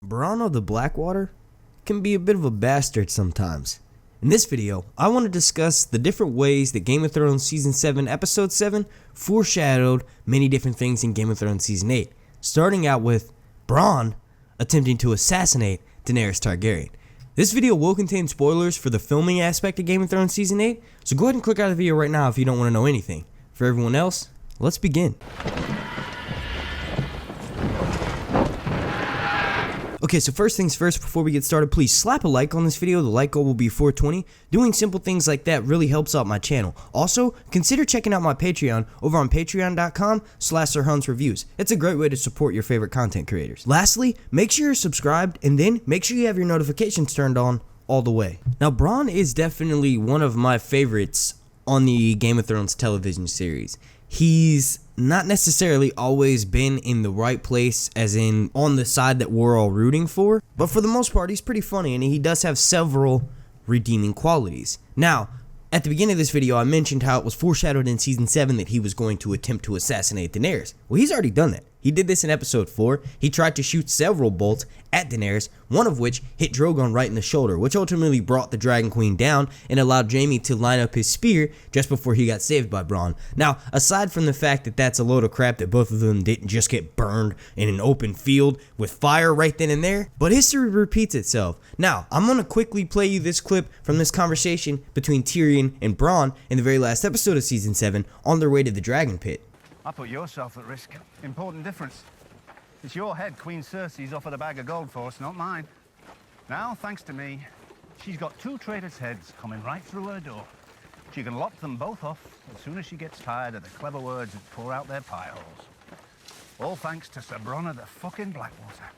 Bronn of the Blackwater can be a bit of a bastard sometimes. In this video, I want to discuss the different ways that Game of Thrones Season 7 Episode 7 foreshadowed many different things in Game of Thrones Season 8, starting out with Bronn attempting to assassinate Daenerys Targaryen. This video will contain spoilers for the filming aspect of Game of Thrones Season 8, so go ahead and click out of the video right now if you don't want to know anything. For everyone else, let's begin. Okay, so first things first, before we get started, please slap a like on this video. The like goal will be 420. Doing simple things like that really helps out my channel. Also, consider checking out my Patreon over on patreon.com/SirHunsReviews. It's a great way to support your favorite content creators. Lastly, make sure you're subscribed and then make sure you have your notifications turned on all the way. Now, Bronn is definitely one of my favorites on the Game of Thrones television series. He's not necessarily always been in the right place, as in on the side that we're all rooting for, but for the most part he's pretty funny and he does have several redeeming qualities. Now, at the beginning of this video I mentioned how it was foreshadowed in Season 7 that he was going to attempt to assassinate Daenerys. Well, he's already done that. He did this in Episode 4. He tried to shoot several bolts at Daenerys, one of which hit Drogon right in the shoulder, which ultimately brought the Dragon Queen down and allowed Jaime to line up his spear just before he got saved by Bronn. Now, aside from the fact that that's a load of crap that both of them didn't just get burned in an open field with fire right then and there, but history repeats itself. Now, I'm going to quickly play you this clip from this conversation between Tyrion and Bronn in the very last episode of Season 7 on their way to the Dragon Pit. I put yourself at risk. Important difference. It's your head Queen Cersei's offered a bag of gold for, it's not mine. Now, thanks to me, she's got two traitors' heads coming right through her door. She can lop them both off as soon as she gets tired of the clever words that pour out their pie holes. All thanks to Sir Bronn of the fucking Blackwater.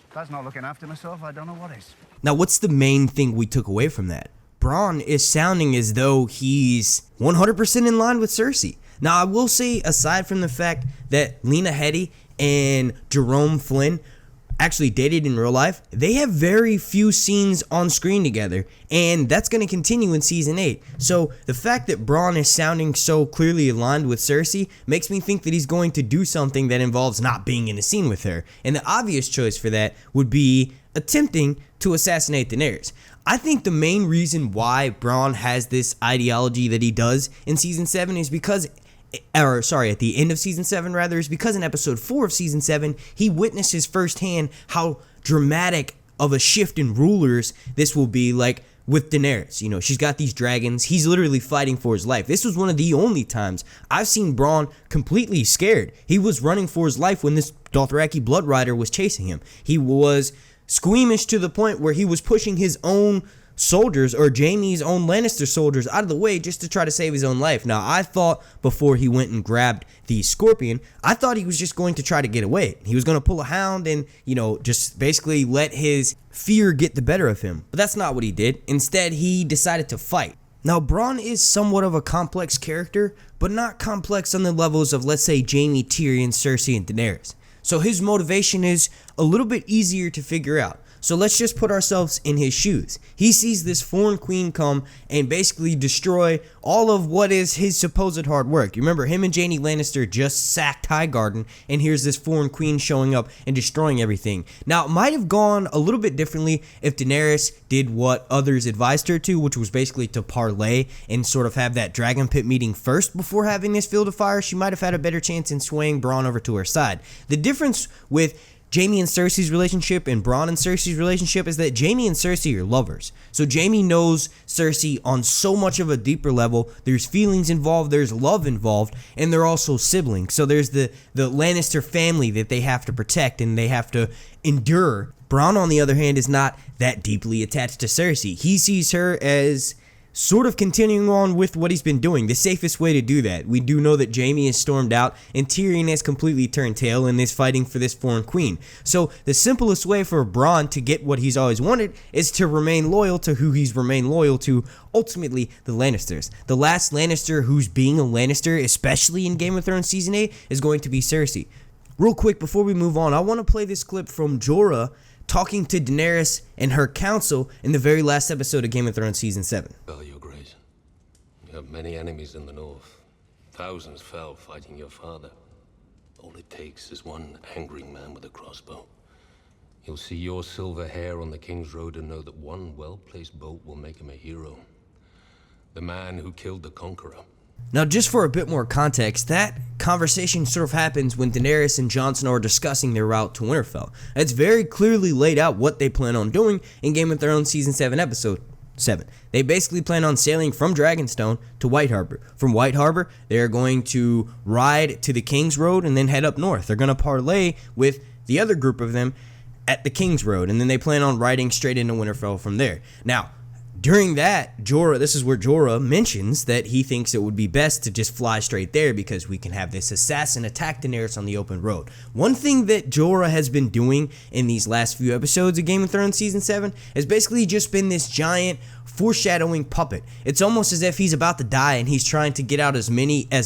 If that's not looking after myself, I don't know what is. Now, what's the main thing we took away from that? Bronn is sounding as though he's 100% in line with Cersei. Now, I will say, aside from the fact that Lena Headey and Jerome Flynn actually dated in real life, they have very few scenes on screen together, and that's going to continue in Season 8. So the fact that Bronn is sounding so clearly aligned with Cersei makes me think that he's going to do something that involves not being in a scene with her. And the obvious choice for that would be attempting to assassinate Daenerys. I think the main reason why Bronn has this ideology that he does in Season 7 is because at the end of Season 7 rather, is because in Episode 4 of Season 7, he witnesses firsthand how dramatic of a shift in rulers this will be, like with Daenerys. You know, she's got these dragons, he's literally fighting for his life. This was one of the only times I've seen Bronn completely scared. He was running for his life when this Dothraki Blood Rider was chasing him. He was squeamish to the point where he was pushing his own soldiers, or Jaime's own Lannister soldiers, out of the way just to try to save his own life. Now, I thought before he went and grabbed the Scorpion, I thought he was just going to try to get away. He was going to pull a hound and, you know, just basically let his fear get the better of him. But that's not what he did. Instead, he decided to fight. Now, Bronn is somewhat of a complex character, but not complex on the levels of, let's say, Jaime, Tyrion, Cersei, and Daenerys. So his motivation is a little bit easier to figure out. So let's just put ourselves in his shoes. He sees this foreign queen come and basically destroy all of what is his supposed hard work. You remember, him and Jaime Lannister just sacked Highgarden, and here's this foreign queen showing up and destroying everything. Now, it might have gone a little bit differently if Daenerys did what others advised her to, which was basically to parlay and sort of have that Dragon Pit meeting first before having this field of fire. She might have had a better chance in swaying Bronn over to her side. The difference with Jaime and Cersei's relationship and Bronn and Cersei's relationship is that Jaime and Cersei are lovers. So Jaime knows Cersei on so much of a deeper level. There's feelings involved, there's love involved, and they're also siblings. So there's the Lannister family that they have to protect and they have to endure. Bronn, on the other hand, is not that deeply attached to Cersei. He sees her as sort of continuing on with what he's been doing, the safest way to do that. We do know that Jaime is stormed out and Tyrion has completely turned tail and is fighting for this foreign queen. So the simplest way for Bronn to get what he's always wanted is to remain loyal to who he's remained loyal to, ultimately the Lannisters. The last Lannister who's being a Lannister, especially in Game of Thrones Season 8, is going to be Cersei. Real quick, before we move on, I want to play this clip from Jorah talking to Daenerys and her council in the very last episode of Game of Thrones Season 7. Well, your grace, you have many enemies in the north. Thousands fell fighting your father. All it takes is one angry man with a crossbow. He'll see your silver hair on the King's Road and know that one well-placed bolt will make him a hero. The man who killed the Conqueror. Now, just for a bit more context, that conversation sort of happens when Daenerys and Jon Snow are discussing their route to Winterfell. It's very clearly laid out what they plan on doing in Game of Thrones Season 7, Episode 7. They basically plan on sailing from Dragonstone to White Harbor. From White Harbor, they're going to ride to the King's Road and then head up north. They're going to parlay with the other group of them at the King's Road, and then they plan on riding straight into Winterfell from there. Now, during that, this is where Jorah mentions that he thinks it would be best to just fly straight there because we can have this assassin attack Daenerys on the open road. One thing that Jorah has been doing in these last few episodes of Game of Thrones Season 7 has basically just been this giant foreshadowing puppet. It's almost as if he's about to die and he's trying to get out as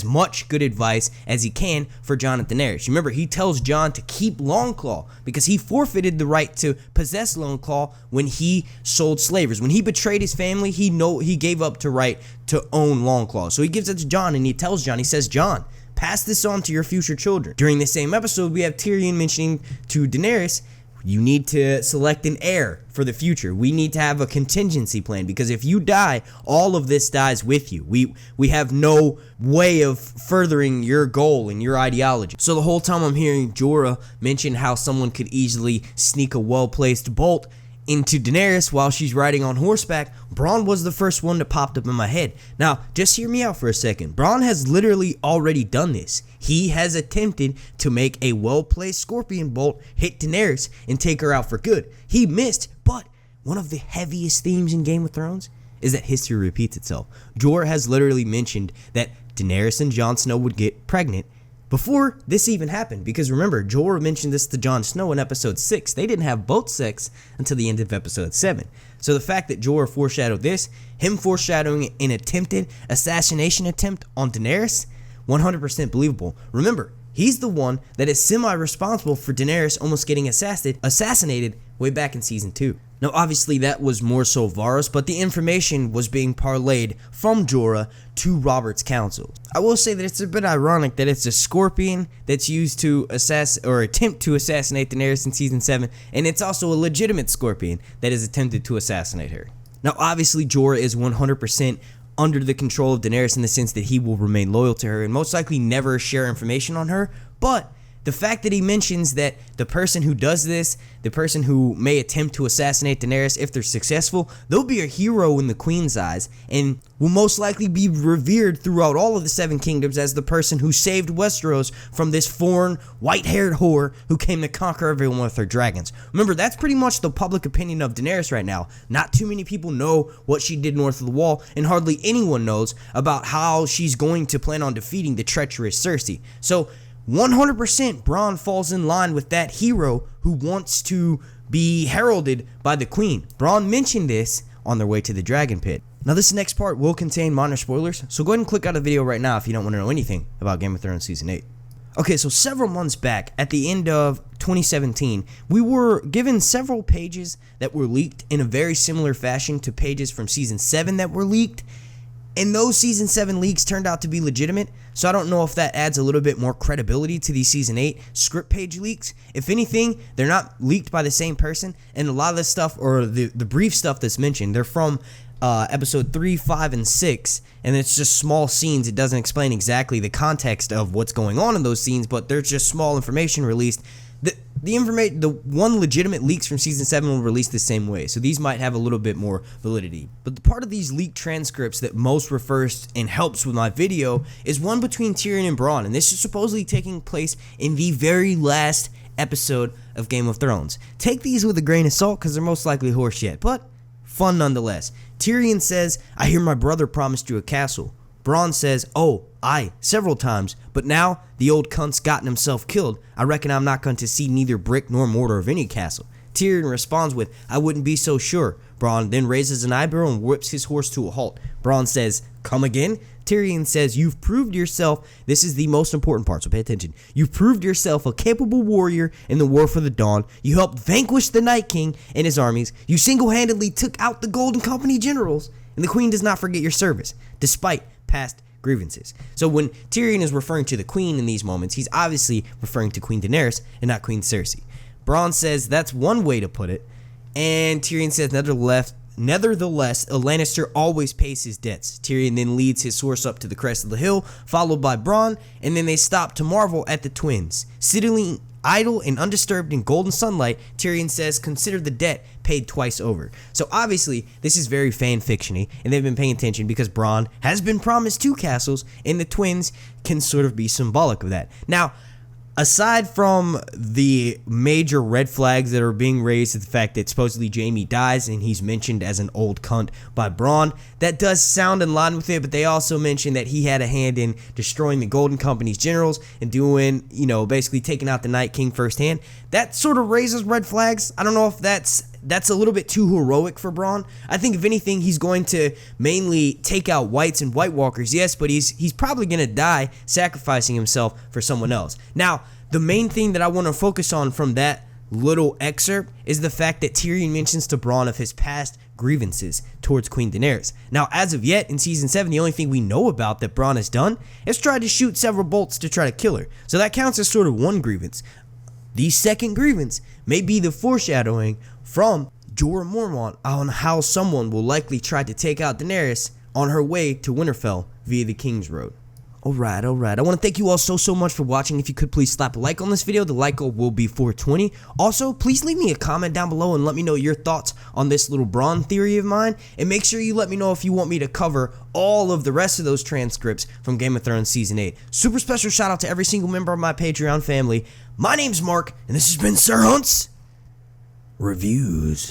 much good advice as he can for Jon and Daenerys. Remember, he tells Jon to keep Longclaw because he forfeited the right to possess Longclaw when he sold slavers. When he betrayed his family, he gave up the right to own Longclaw. So he gives it to Jon and he tells Jon, he says, Jon, pass this on to your future children. During the same episode, we have Tyrion mentioning to Daenerys, you need to select an heir for the future. We need to have a contingency plan because if you die, all of this dies with you. We have no way of furthering your goal and your ideology. So the whole time I'm hearing Jorah mention how someone could easily sneak a well-placed bolt into Daenerys while she's riding on horseback, Bronn was the first one that popped up in my head. Now, just hear me out for a second. Bronn has literally already done this. He has attempted to make a well-placed scorpion bolt hit Daenerys and take her out for good. He missed, but one of the heaviest themes in Game of Thrones is that history repeats itself. Jorah has literally mentioned that Daenerys and Jon Snow would get pregnant before this even happened, because remember, Jorah mentioned this to Jon Snow in episode 6. They didn't have boat sex until the end of episode 7. So the fact that Jorah foreshadowed this, him foreshadowing an attempted assassination attempt on Daenerys, 100% believable. Remember, he's the one that is semi-responsible for Daenerys almost getting assassinated way back in season 2. Now, obviously, that was more so Varys, but the information was being parlayed from Jorah to Robert's council. I will say that it's a bit ironic that it's a scorpion that's used to attempt to assassinate Daenerys in season 7, and it's also a legitimate scorpion that is attempted to assassinate her. Now, obviously, Jorah is 100% under the control of Daenerys in the sense that he will remain loyal to her and most likely never share information on her, but the fact that he mentions that the person who does this, the person who may attempt to assassinate Daenerys, if they're successful, they'll be a hero in the Queen's eyes and will most likely be revered throughout all of the Seven Kingdoms as the person who saved Westeros from this foreign, white-haired whore who came to conquer everyone with her dragons. Remember, that's pretty much the public opinion of Daenerys right now. Not too many people know what she did north of the Wall, and hardly anyone knows about how she's going to plan on defeating the treacherous Cersei. So, 100% Bronn falls in line with that hero who wants to be heralded by the Queen. Bronn mentioned this on their way to the Dragon Pit. Now, this next part will contain minor spoilers, so go ahead and click out of the video right now if you don't want to know anything about Game of Thrones Season 8. Okay, so several months back, at the end of 2017, we were given several pages that were leaked in a very similar fashion to pages from Season 7 that were leaked. And those Season 7 leaks turned out to be legitimate, so I don't know if that adds a little bit more credibility to these Season 8 script page leaks. If anything, they're not leaked by the same person, and a lot of this stuff, or the brief stuff that's mentioned, they're from episode 3, 5, and 6, and it's just small scenes. It doesn't explain exactly the context of what's going on in those scenes, but there's just small information released. The one legitimate leaks from Season 7 will release the same way, so these might have a little bit more validity. But the part of these leaked transcripts that most refers and helps with my video is one between Tyrion and Bronn, and this is supposedly taking place in the very last episode of Game of Thrones. Take these with a grain of salt because they're most likely horseshit, but fun nonetheless. Tyrion says, "I hear my brother promised you a castle." Bronn says, "Oh, aye, several times, but now the old cunt's gotten himself killed. I reckon I'm not going to see neither brick nor mortar of any castle." Tyrion responds with, "I wouldn't be so sure." Bronn then raises an eyebrow and whips his horse to a halt. Bronn says, "Come again?" Tyrion says, "You've proved yourself," this is the most important part, so pay attention. "You've proved yourself a capable warrior in the War for the Dawn. You helped vanquish the Night King and his armies. You single-handedly took out the Golden Company generals, and the Queen does not forget your service, despite past grievances." So when Tyrion is referring to the Queen in these moments, he's obviously referring to Queen Daenerys and not Queen Cersei. Bronn says that's one way to put it. And Tyrion says, nevertheless, a Lannister always pays his debts. Tyrion then leads his horse up to the crest of the hill, followed by Bronn, and then they stop to marvel at the twins. Sitting idle and undisturbed in golden sunlight, Tyrion says, consider the debt paid twice over. So obviously, this is very fan-fiction-y, and they've been paying attention because Bronn has been promised 2 castles, and the twins can sort of be symbolic of that. Now, aside from the major red flags that are being raised, the fact that supposedly Jaime dies and he's mentioned as an old cunt by Bronn, that does sound in line with it, but they also mentioned that he had a hand in destroying the Golden Company's generals and doing, basically taking out the Night King firsthand. That sort of raises red flags. I don't know if that's a little bit too heroic for Bronn. I think if anything, he's going to mainly take out whites and White Walkers, yes, but he's probably going to die sacrificing himself for someone else. Now, the main thing that I want to focus on from that little excerpt is the fact that Tyrion mentions to Bronn of his past grievances towards Queen Daenerys. Now, as of yet, in Season 7, the only thing we know about that Bronn has done is try to shoot several bolts to try to kill her. So that counts as sort of one grievance. The second grievance may be the foreshadowing from Jorah Mormont on how someone will likely try to take out Daenerys on her way to Winterfell via the King's Road. Alright. I want to thank you all so much for watching. If you could please slap a like on this video. The like goal will be 420. Also, please leave me a comment down below and let me know your thoughts on this little Bronn theory of mine. And make sure you let me know if you want me to cover all of the rest of those transcripts from Game of Thrones Season 8. Super special shout out to every single member of my Patreon family. My name's Mark, and this has been Sir Hunt's Reviews.